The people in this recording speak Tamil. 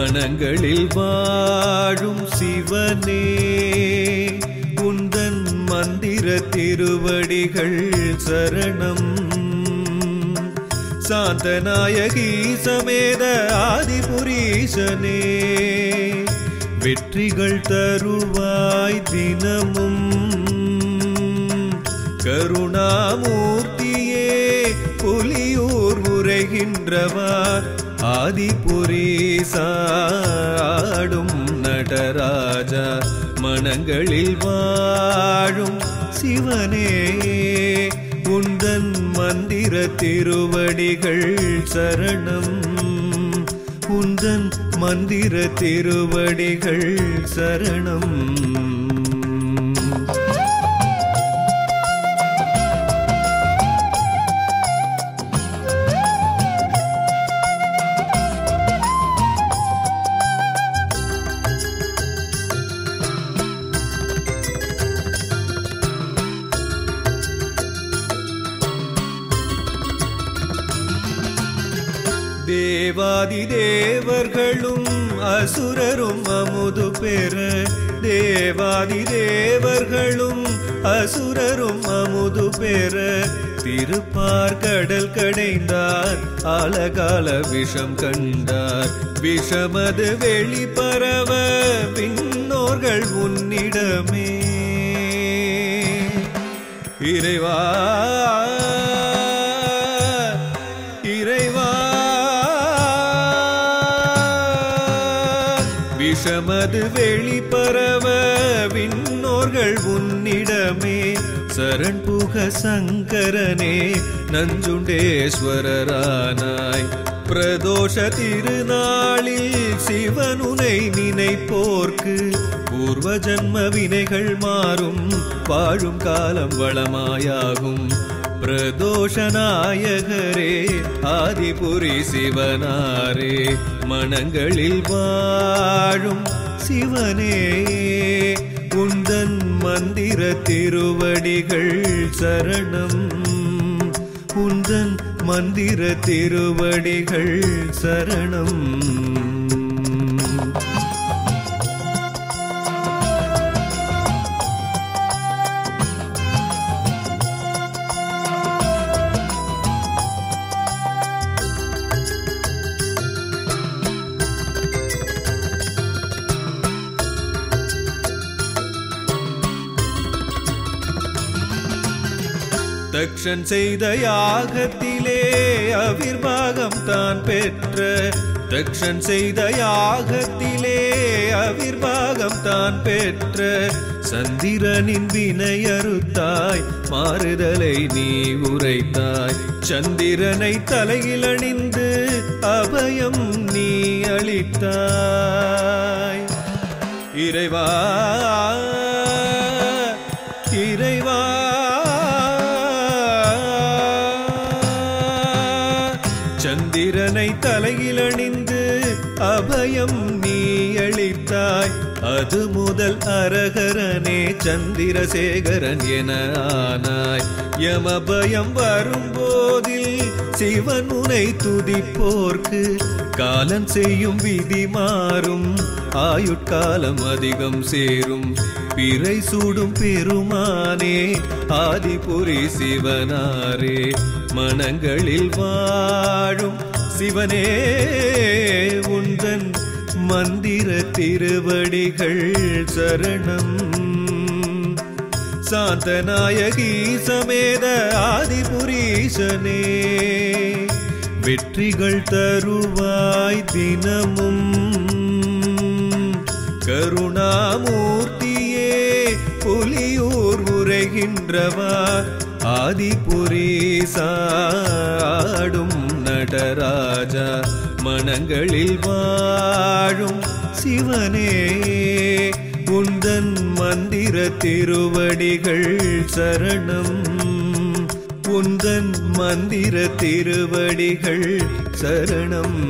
மனங்களில் வாழும் சிவனே உந்தன் மந்திர திருவடிகள் சரணம். சாந்தநாயகி சமேத ஆதிபுரீசனே வெற்றிகள் தருவாய் தினமும். கருணாமூர்த்தியே புலியூர் உரைகின்றவா ஆதிபுரீசாடும் நடராஜா மனங்களில் வாழும் சிவனே உந்தன் மந்திர திருவடிகள் சரணம். உந்தன் மந்திர திருவடிகள் சரணம். தேவாதி தேவர்களும் அசுரரும் அமுது பெற தேவாதி தேவர்களும் அசுரரும் அமுது பெற திருப்பார்கடல் கடைந்தார் ஆலகால விஷம் கண்டார். விஷமது வெளிப்பரவ விண்ணோர்கள் உன்னிடமே இறைவா இறைவா விஷமது வெளிப்பரவ விண்ணோர்கள் உன்னிடமே சரண் புக சங்கரனே நஞ்சுண்டேஸ்வரரானாய். பிரதோஷ திருநாளில் சிவனுனை நினைப்போர்க்கு பூர்வ ஜன்ம வினைகள் மாறும் வாழும் காலம் வளமாயாகும். பிரதோஷ நாயகரே ஆதிபுரி சிவனாரே மனங்களில் வாழும் சிவனே உந்தன் மந்திர திருவடிகள் சரணம். உந்தன் மந்திர திருவடிகள் சரணம். தக்ஷன் செய்த யாகத்திலே அவிர்வாகம் தான் பெற்ற தக்ஷன் செய்த யாகத்திலே அவிர்வாகம் தான் பெற்ற சந்திரனின் வினை அறுத்தாய் மாறுதலை நீ உரைத்தாய். சந்திரனை தலையில் அணிந்து அபயம் நீ அளித்தாய். இறைவா இறைவா சந்திரனை தலையில் அணிந்து அபயம் நீ அளித்தாய். அது முதல் அரகரனே சந்திரசேகரன் என ஆனாய். யமபயம் வரும்போதில் சிவன் உனை துதிப்போர்க்கு காலன் செய்யும் விதி மாறும் ஆயுட்காலம் அதிகம் சேரும். பிறை சூடும் பெருமானே ஆதிபுரி சிவனாரே மனங்களில் வாழும் சிவனே உந்தன் மந்திர திருவடிகள் சரணம். சாந்தநாயகி சமேத ஆதிபுரீசனே வெற்றிகள் தருவாய் தினமும். கருணாமூர்த்தியே புலியூர் உரைகின்றவா ஆதிபுரீசாடும் நடராஜா மனங்களில் வாழும் சிவனே உந்தன் மந்திர திருவடிகள் சரணம். உந்தன் மந்திர திருவடிகள் சரணம்.